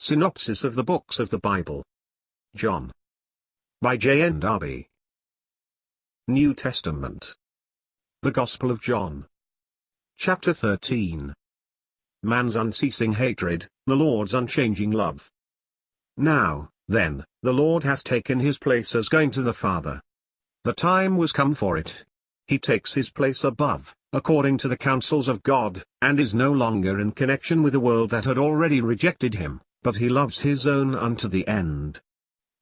Synopsis of the Books of the Bible. John. By JND Darby. New Testament. The Gospel of John. Chapter 13. Man's unceasing hatred, the Lord's unchanging love. Now, then, the Lord has taken his place as going to the Father. The time was come for it. He takes his place above, according to the counsels of God, and is no longer in connection with a world that had already rejected him, but he loves his own unto the end.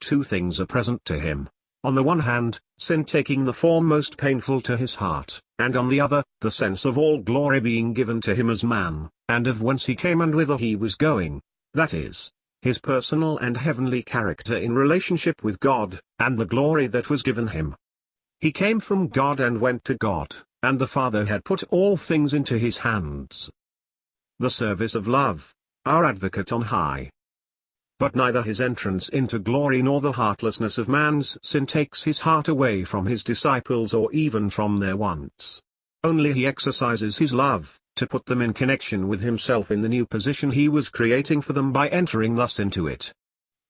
Two things are present to him. On the one hand, sin taking the form most painful to his heart, and on the other, the sense of all glory being given to him as man, and of whence he came and whither he was going, that is, his personal and heavenly character in relationship with God, and the glory that was given him. He came from God and went to God, and the Father had put all things into his hands. The service of love, our advocate on high. But neither his entrance into glory nor the heartlessness of man's sin takes his heart away from his disciples or even from their wants. Only he exercises his love, to put them in connection with himself in the new position he was creating for them by entering thus into it.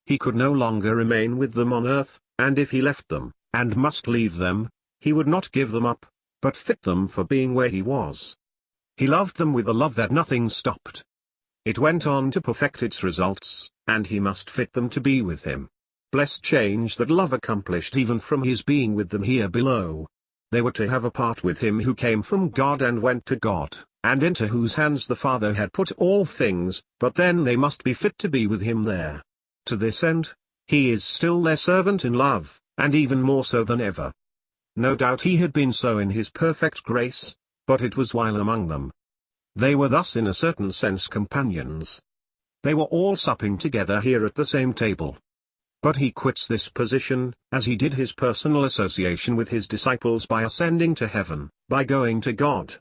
He could no longer remain with them on earth, and if he left them, and must leave them, he would not give them up, but fit them for being where he was. He loved them with a love that nothing stopped. It went on to perfect its results, and he must fit them to be with him. Blessed change that love accomplished even from his being with them here below. They were to have a part with him who came from God and went to God, and into whose hands the Father had put all things, but then they must be fit to be with him there. To this end, he is still their servant in love, and even more so than ever. No doubt he had been so in his perfect grace, but it was while among them. They were thus in a certain sense companions. They were all supping together here at the same table. But he quits this position, as he did his personal association with his disciples by ascending to heaven, by going to God.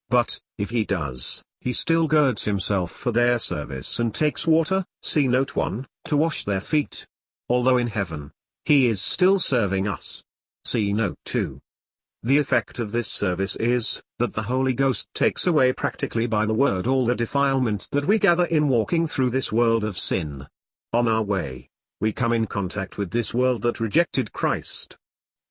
But, if he does, he still girds himself for their service and takes water, see note 1, to wash their feet. Although in heaven, he is still serving us. See note 2. The effect of this service is, that the Holy Ghost takes away practically by the word all the defilement that we gather in walking through this world of sin. On our way, we come in contact with this world that rejected Christ.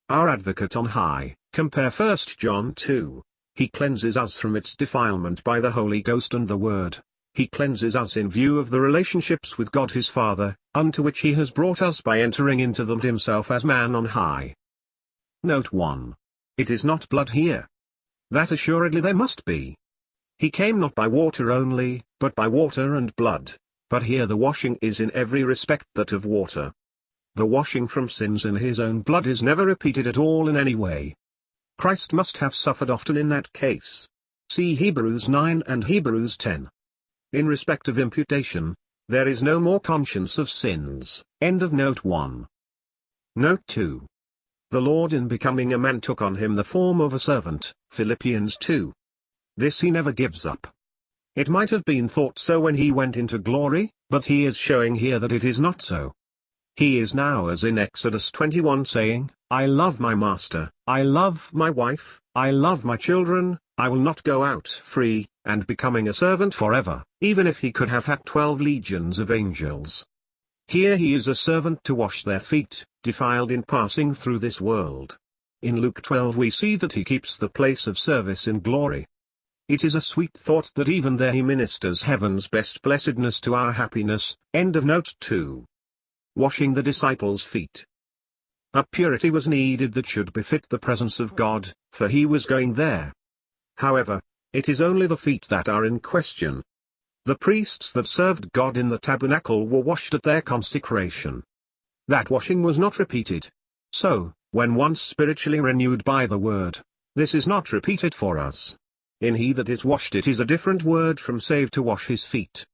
Our advocate on high, compare 1 John 2. He cleanses us from its defilement by the Holy Ghost and the Word. He cleanses us in view of the relationships with God his Father, unto which he has brought us by entering into them himself as man on high. Note 1. It is not blood here. That assuredly there must be. He came not by water only, but by water and blood, but here the washing is in every respect that of water. The washing from sins in his own blood is never repeated at all in any way. Christ must have suffered often in that case. See Hebrews 9 and Hebrews 10. In respect of imputation, there is no more conscience of sins. End of note 1. Note 2. The Lord in becoming a man took on him the form of a servant, Philippians 2. This he never gives up. It might have been thought so when he went into glory, but he is showing here that it is not so. He is now as in Exodus 21 saying, I love my master, I love my wife, I love my children, I will not go out free, and becoming a servant forever, even if he could have had 12 legions of angels. Here he is a servant to wash their feet, defiled in passing through this world. In Luke 12 we see that he keeps the place of service in glory. It is a sweet thought that even there he ministers heaven's best blessedness to our happiness. End of note 2. Washing the disciples' feet. A purity was needed that should befit the presence of God, for he was going there. However, it is only the feet that are in question. The priests that served God in the tabernacle were washed at their consecration. That washing was not repeated. So, when once spiritually renewed by the word, this is not repeated for us. In he that is washed it is a different word from save to wash his feet.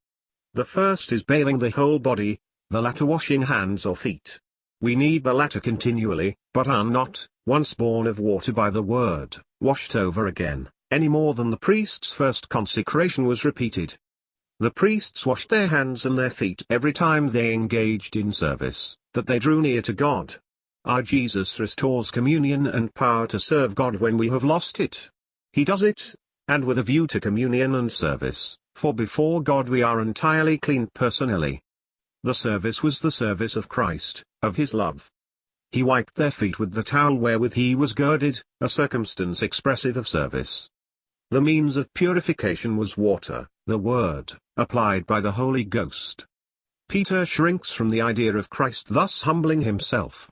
The first is bathing the whole body, the latter washing hands or feet. We need the latter continually, but are not, once born of water by the word, washed over again, any more than the priest's first consecration was repeated. The priests washed their hands and their feet every time they engaged in service, that they drew near to God. Our Jesus restores communion and power to serve God when we have lost it. He does it, and with a view to communion and service, for before God we are entirely clean personally. The service was the service of Christ, of his love. He wiped their feet with the towel wherewith he was girded, a circumstance expressive of service. The means of purification was water, the word, applied by the Holy Ghost. Peter shrinks from the idea of Christ thus humbling himself.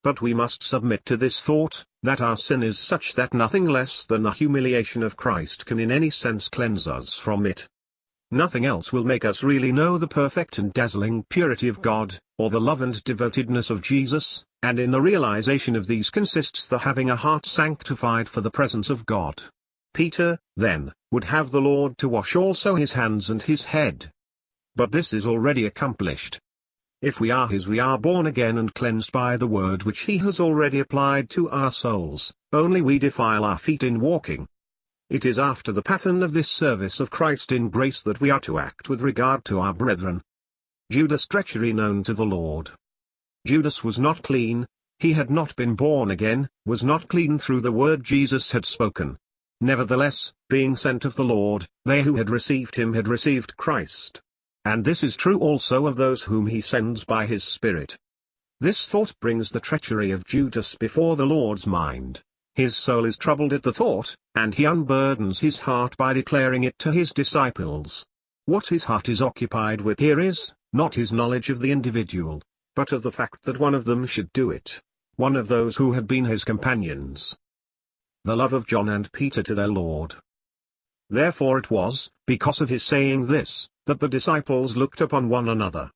But we must submit to this thought, that our sin is such that nothing less than the humiliation of Christ can in any sense cleanse us from it. Nothing else will make us really know the perfect and dazzling purity of God, or the love and devotedness of Jesus, and in the realization of these consists the having a heart sanctified for the presence of God. Peter, then, would have the Lord to wash also his hands and his head. But this is already accomplished. If we are his, we are born again and cleansed by the word which he has already applied to our souls, only we defile our feet in walking. It is after the pattern of this service of Christ in grace that we are to act with regard to our brethren. Judas' treachery known to the Lord. Judas was not clean, he had not been born again, was not clean through the word Jesus had spoken. Nevertheless, being sent of the Lord, they who had received him had received Christ. And this is true also of those whom he sends by his Spirit. This thought brings the treachery of Judas before the Lord's mind. His soul is troubled at the thought, and he unburdens his heart by declaring it to his disciples. What his heart is occupied with here is, not his knowledge of the individual, but of the fact that one of them should do it, one of those who had been his companions. The love of John and Peter to their Lord. Therefore it was, because of his saying this, that the disciples looked upon one another.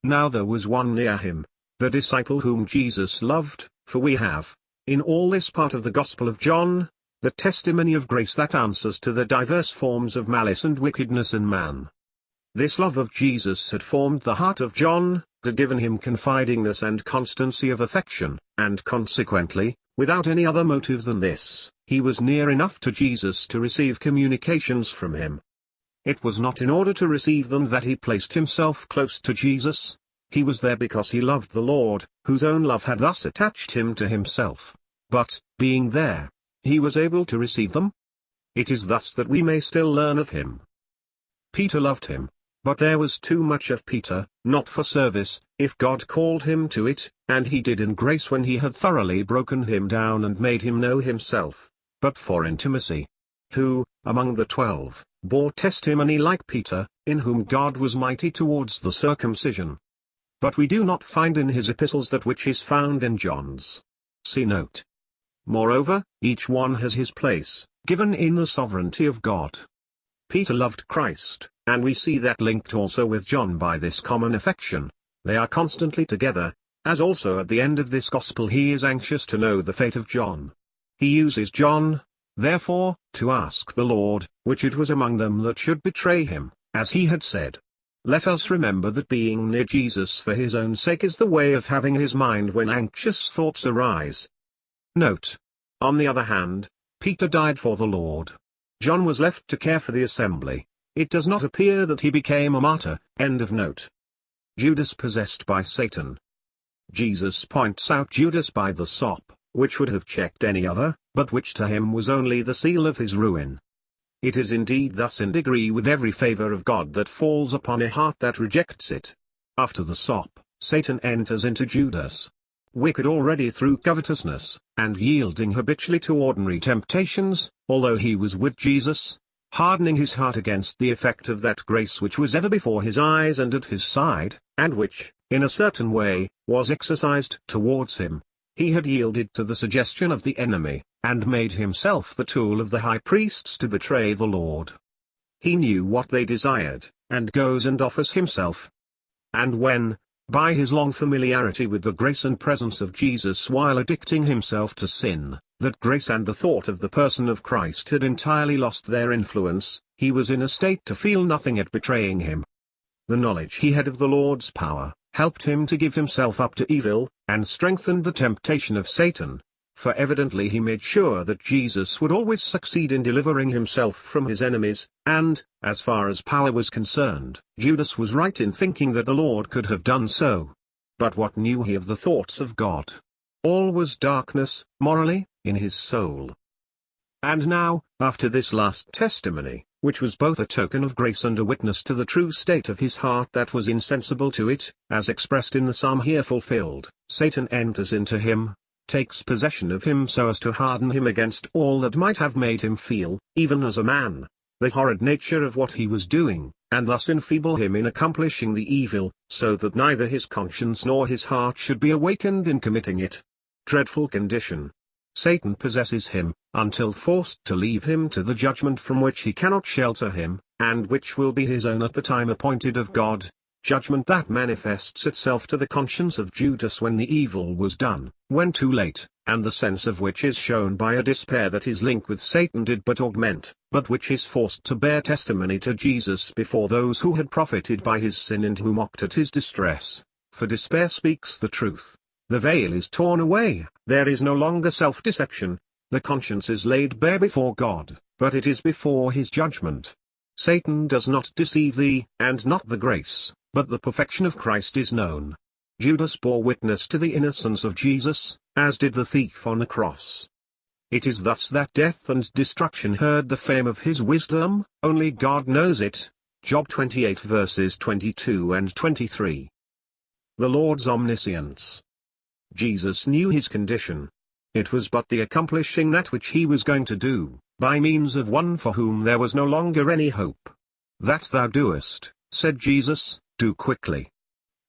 Now there was one near him, the disciple whom Jesus loved, for we have, in all this part of the Gospel of John, the testimony of grace that answers to the diverse forms of malice and wickedness in man. This love of Jesus had formed the heart of John, had given him confidingness and constancy of affection, and consequently, without any other motive than this, he was near enough to Jesus to receive communications from him. It was not in order to receive them that he placed himself close to Jesus. He was there because he loved the Lord, whose own love had thus attached him to himself. But, being there, he was able to receive them. It is thus that we may still learn of him. Peter loved him, but there was too much of Peter, not for service, if God called him to it, and he did in grace when he had thoroughly broken him down and made him know himself, but for intimacy. Who, among the 12, bore testimony like Peter, in whom God was mighty towards the circumcision. But we do not find in his epistles that which is found in John's. See note. Moreover, each one has his place, given in the sovereignty of God. Peter loved Christ, and we see that linked also with John by this common affection. They are constantly together, as also at the end of this gospel he is anxious to know the fate of John. He uses John, therefore, to ask the Lord, which it was among them that should betray him, as he had said. Let us remember that being near Jesus for his own sake is the way of having his mind when anxious thoughts arise. Note. On the other hand, Peter died for the Lord. John was left to care for the assembly. It does not appear that he became a martyr. End of note. Judas possessed by Satan. Jesus points out Judas by the sop, which would have checked any other, but which to him was only the seal of his ruin. It is indeed thus in degree with every favor of God that falls upon a heart that rejects it. After the sop, Satan enters into Judas. Wicked already through covetousness, and yielding habitually to ordinary temptations, although he was with Jesus, hardening his heart against the effect of that grace which was ever before his eyes and at his side, and which, in a certain way, was exercised towards him. He had yielded to the suggestion of the enemy, and made himself the tool of the high priests to betray the Lord. He knew what they desired, and goes and offers himself. And when, by his long familiarity with the grace and presence of Jesus while addicting himself to sin, that grace and the thought of the person of Christ had entirely lost their influence, he was in a state to feel nothing at betraying him. The knowledge he had of the Lord's power helped him to give himself up to evil, and strengthened the temptation of Satan, for evidently he made sure that Jesus would always succeed in delivering himself from his enemies, and, as far as power was concerned, Judas was right in thinking that the Lord could have done so. But what knew he of the thoughts of God? All was darkness, morally, in his soul. And now, after this last testimony, which was both a token of grace and a witness to the true state of his heart that was insensible to it, as expressed in the psalm here fulfilled. Satan enters into him, takes possession of him so as to harden him against all that might have made him feel, even as a man, the horrid nature of what he was doing, and thus enfeeble him in accomplishing the evil, so that neither his conscience nor his heart should be awakened in committing it. Dreadful condition. Satan possesses him, until forced to leave him to the judgment from which he cannot shelter him, and which will be his own at the time appointed of God, judgment that manifests itself to the conscience of Judas when the evil was done, when too late, and the sense of which is shown by a despair that his link with Satan did but augment, but which is forced to bear testimony to Jesus before those who had profited by his sin and who mocked at his distress, for despair speaks the truth. The veil is torn away, there is no longer self-deception, the conscience is laid bare before God, but it is before his judgment. Satan does not deceive thee, and not the grace, but the perfection of Christ is known. Judas bore witness to the innocence of Jesus, as did the thief on the cross. It is thus that death and destruction heard the fame of his wisdom, only God knows it. Job 28 verses 22 and 23. The Lord's omniscience. Jesus knew his condition. It was but the accomplishing that which he was going to do, by means of one for whom there was no longer any hope. That thou doest, said Jesus, do quickly.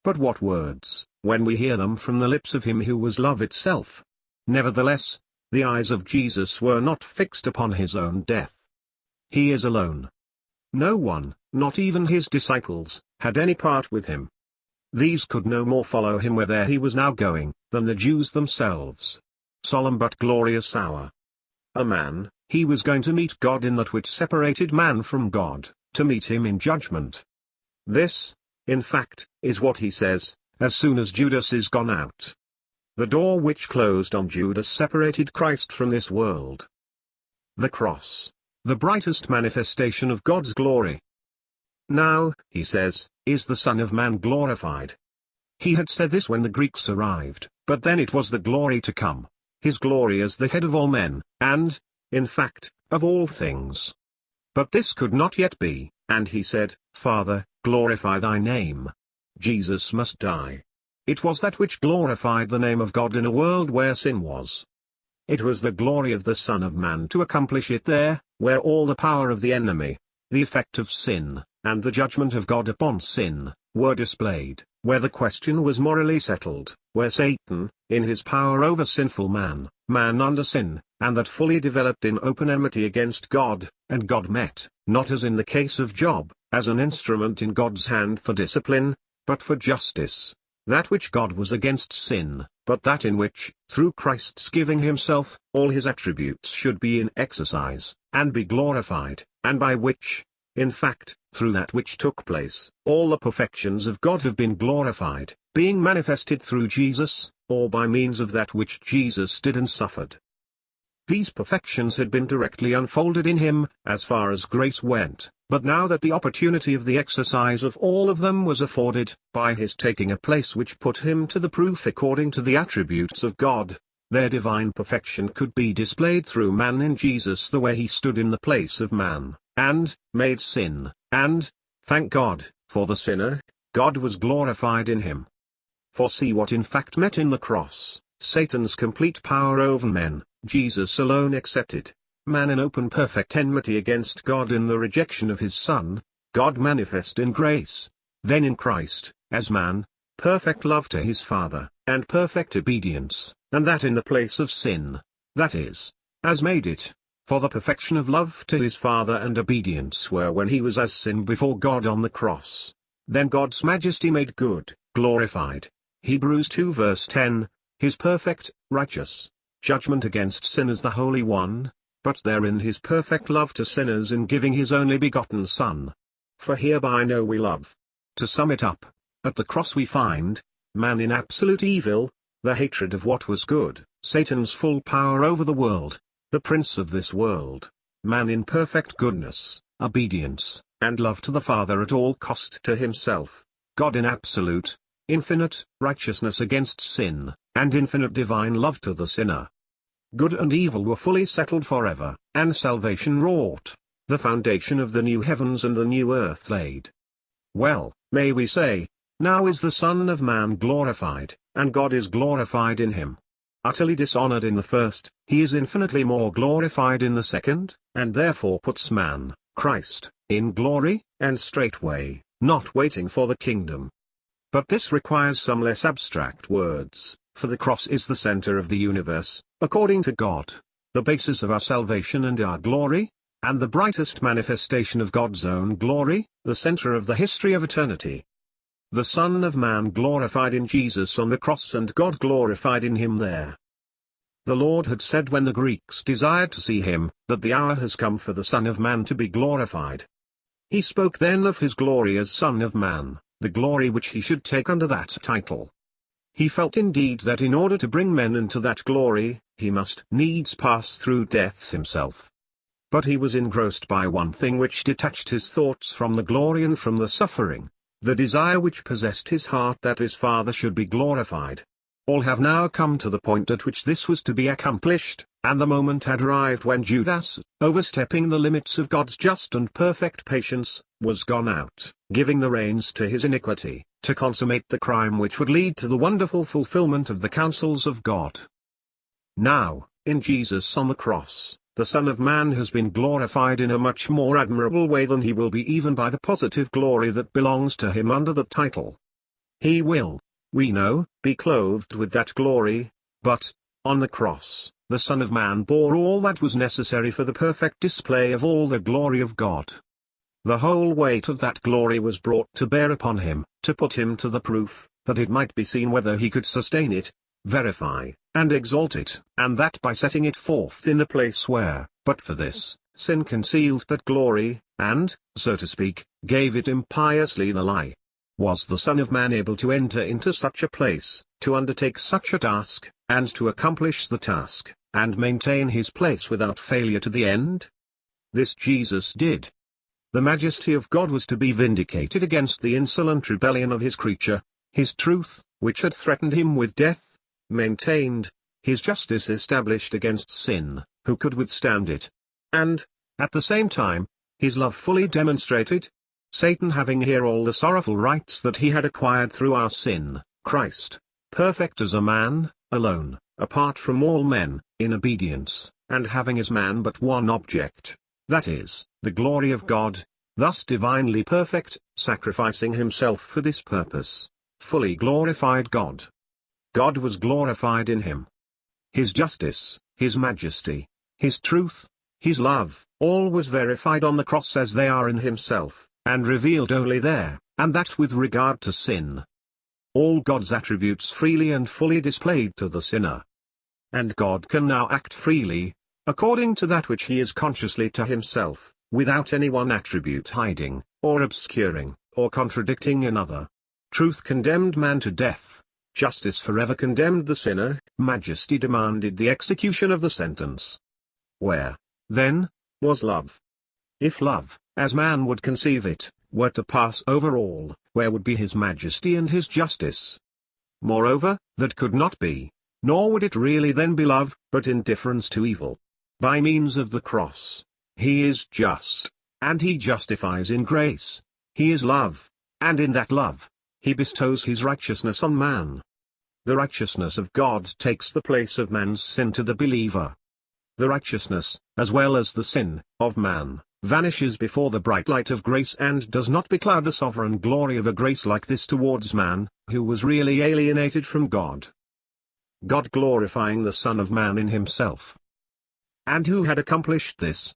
But what words, when we hear them from the lips of him who was love itself? Nevertheless, the eyes of Jesus were not fixed upon his own death. He is alone. No one, not even his disciples, had any part with him. These could no more follow him whither he was now going, than the Jews themselves. Solemn but glorious hour. A man, he was going to meet God in that which separated man from God, to meet him in judgment. This, in fact, is what he says, as soon as Judas is gone out. The door which closed on Judas separated Christ from this world. The cross, the brightest manifestation of God's glory. Now, he says, is the Son of Man glorified. He had said this when the Greeks arrived, but then it was the glory to come, his glory as the head of all men, and, in fact, of all things. But this could not yet be, and he said, Father, glorify thy name. Jesus must die. It was that which glorified the name of God in a world where sin was. It was the glory of the Son of Man to accomplish it there, where all the power of the enemy, the effect of sin, and the judgment of God upon sin, were displayed, where the question was morally settled, where Satan, in his power over sinful man, man under sin, and that fully developed in open enmity against God, and God met, not as in the case of Job, as an instrument in God's hand for discipline, but for justice, that which God was against sin, but that in which, through Christ's giving himself, all his attributes should be in exercise, and be glorified, and by which, in fact, through that which took place, all the perfections of God have been glorified, being manifested through Jesus, or by means of that which Jesus did and suffered. These perfections had been directly unfolded in him, as far as grace went, but now that the opportunity of the exercise of all of them was afforded, by his taking a place which put him to the proof according to the attributes of God, their divine perfection could be displayed through man in Jesus the way he stood in the place of man, and, made sin, and, thank God, for the sinner, God was glorified in him. For see what in fact met in the cross, Satan's complete power over men, Jesus alone excepted, man in open perfect enmity against God in the rejection of his Son, God manifest in grace, then in Christ, as man, perfect love to his Father, and perfect obedience, and that in the place of sin, that is, as made it. For the perfection of love to his Father and obedience were when he was as sin before God on the cross. Then God's majesty made good, glorified. Hebrews 2 verse 10, his perfect, righteous, judgment against sinners the Holy One, but therein his perfect love to sinners in giving his only begotten Son. For hereby know we love. To sum it up, at the cross we find, man in absolute evil, the hatred of what was good, Satan's full power over the world, the prince of this world, man in perfect goodness, obedience, and love to the Father at all cost to himself, God in absolute, infinite, righteousness against sin, and infinite divine love to the sinner. Good and evil were fully settled forever, and salvation wrought. the foundation of the new heavens and the new earth laid. Well, may we say, now is the Son of Man glorified, and God is glorified in him. Utterly dishonored in the first, he is infinitely more glorified in the second, and therefore puts man, Christ, in glory, and straightway, not waiting for the kingdom. But this requires some less abstract words, for the cross is the center of the universe, according to God, the basis of our salvation and our glory, and the brightest manifestation of God's own glory, the center of the history of eternity. The Son of Man glorified in Jesus on the cross and God glorified in him there. The Lord had said when the Greeks desired to see him, that the hour has come for the Son of Man to be glorified. He spoke then of his glory as Son of Man, the glory which he should take under that title. He felt indeed that in order to bring men into that glory, he must needs pass through death himself. But he was engrossed by one thing which detached his thoughts from the glory and from the suffering, the desire which possessed his heart that his Father should be glorified. All have now come to the point at which this was to be accomplished, and the moment had arrived when Judas, overstepping the limits of God's just and perfect patience, was gone out, giving the reins to his iniquity, to consummate the crime which would lead to the wonderful fulfillment of the counsels of God. Now, in Jesus on the cross, the Son of Man has been glorified in a much more admirable way than he will be even by the positive glory that belongs to him under the title. He will, we know, be clothed with that glory, but, on the cross, the Son of Man bore all that was necessary for the perfect display of all the glory of God. The whole weight of that glory was brought to bear upon him, to put him to the proof, that it might be seen whether he could sustain it, verify, and exalt it, and that by setting it forth in the place where, but for this, sin concealed that glory, and, so to speak, gave it impiously the lie. Was the Son of Man able to enter into such a place, to undertake such a task, and to accomplish the task, and maintain his place without failure to the end? This Jesus did. The majesty of God was to be vindicated against the insolent rebellion of his creature, his truth, which had threatened him with death, maintained, his justice established against sin, who could withstand it? And, at the same time, his love fully demonstrated? Satan having here all the sorrowful rights that he had acquired through our sin, Christ, perfect as a man, alone, apart from all men, in obedience, and having as man but one object, that is, the glory of God, thus divinely perfect, sacrificing himself for this purpose, fully glorified God. God was glorified in him. His justice, his majesty, his truth, his love, all was verified on the cross as they are in himself, and revealed only there, and that with regard to sin. All God's attributes freely and fully displayed to the sinner. And God can now act freely, according to that which he is consciously to himself, without any one attribute hiding, or obscuring, or contradicting another. Truth condemned man to death. Justice forever condemned the sinner, majesty demanded the execution of the sentence. Where, then, was love? If love, as man would conceive it, were to pass over all, where would be his majesty and his justice? Moreover, that could not be, nor would it really then be love, but indifference to evil. By means of the cross, he is just, and he justifies in grace. He is love, and in that love, he bestows his righteousness on man. The righteousness of God takes the place of man's sin to the believer. The righteousness, as well as the sin, of man, vanishes before the bright light of grace and does not becloud the sovereign glory of a grace like this towards man, who was really alienated from God. God glorifying the Son of Man in himself. And who had accomplished this?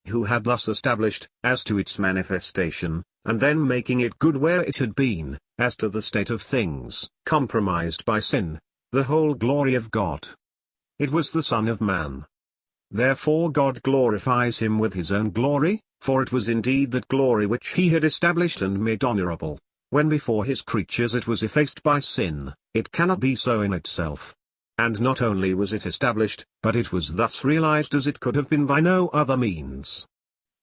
Who had thus established, as to its manifestation, and then making it good where it had been, as to the state of things, compromised by sin, the whole glory of God. It was the Son of Man. Therefore God glorifies him with his own glory, for it was indeed that glory which he had established and made honorable. When before his creatures it was effaced by sin, it cannot be so in itself. And not only was it established, but it was thus realized as it could have been by no other means.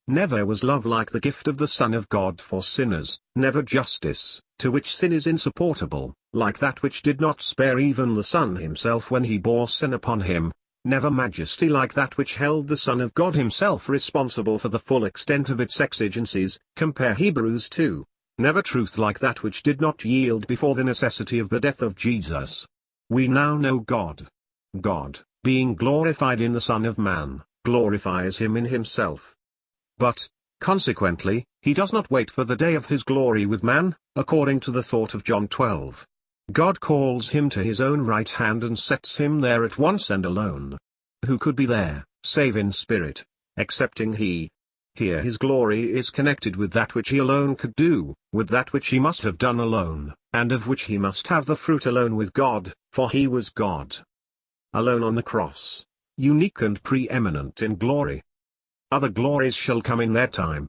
Never was love like the gift of the Son of God for sinners, never justice, to which sin is insupportable, like that which did not spare even the Son himself when he bore sin upon him, never majesty like that which held the Son of God himself responsible for the full extent of its exigencies, compare Hebrews 2, never truth like that which did not yield before the necessity of the death of Jesus. We now know God. God, being glorified in the Son of Man, glorifies him in himself. But, consequently, he does not wait for the day of his glory with man, according to the thought of John 12. God calls him to his own right hand and sets him there at once and alone. Who could be there, save in spirit, excepting he? Here his glory is connected with that which he alone could do, with that which he must have done alone, and of which he must have the fruit alone with God, for he was God. Alone on the cross, unique and preeminent in glory. Other glories shall come in their time.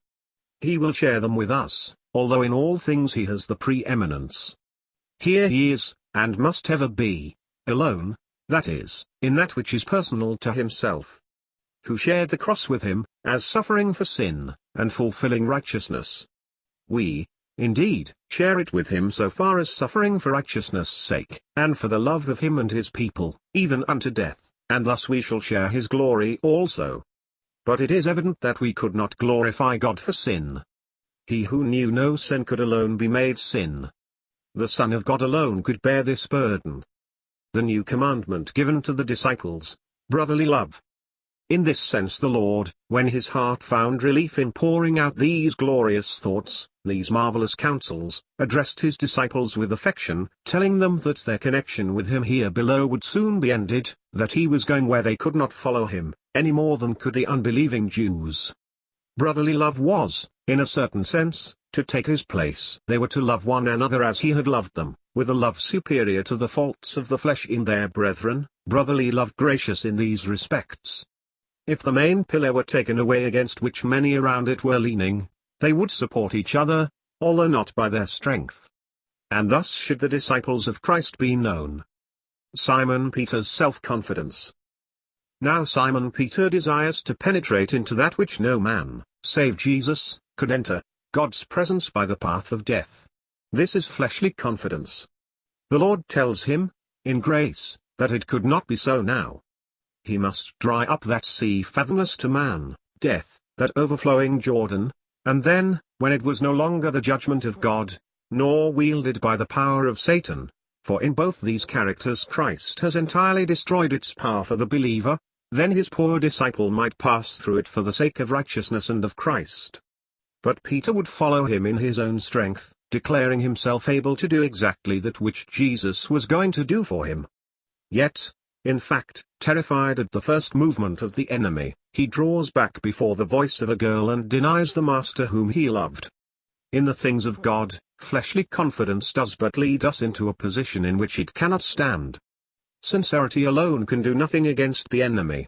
He will share them with us, although in all things he has the preeminence. Here he is, and must ever be, alone, that is, in that which is personal to himself. Who shared the cross with him, as suffering for sin, and fulfilling righteousness. We, indeed, share it with him so far as suffering for righteousness' sake, and for the love of him and his people, even unto death, and thus we shall share his glory also. But it is evident that we could not glorify God for sin. He who knew no sin could alone be made sin. The Son of God alone could bear this burden. The new commandment given to the disciples, brotherly love. In this sense the Lord, when his heart found relief in pouring out these glorious thoughts, these marvelous counsels, addressed his disciples with affection, telling them that their connection with him here below would soon be ended, that he was going where they could not follow him, any more than could the unbelieving Jews. Brotherly love was, in a certain sense, to take his place. They were to love one another as he had loved them, with a love superior to the faults of the flesh in their brethren, brotherly love gracious in these respects. If the main pillar were taken away against which many around it were leaning, they would support each other, although not by their strength. And thus should the disciples of Christ be known. Simon Peter's self-confidence. Now Simon Peter desires to penetrate into that which no man, save Jesus, could enter, God's presence by the path of death. This is fleshly confidence. The Lord tells him, in grace, that it could not be so now. He must dry up that sea fathomless to man, death, that overflowing Jordan, and then, when it was no longer the judgment of God, nor wielded by the power of Satan, for in both these characters Christ has entirely destroyed its power for the believer, then his poor disciple might pass through it for the sake of righteousness and of Christ. But Peter would follow him in his own strength, declaring himself able to do exactly that which Jesus was going to do for him. Yet, in fact, terrified at the first movement of the enemy, he draws back before the voice of a girl and denies the master whom he loved. In the things of God, fleshly confidence does but lead us into a position in which it cannot stand. Sincerity alone can do nothing against the enemy.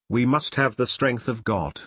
We must have the strength of God.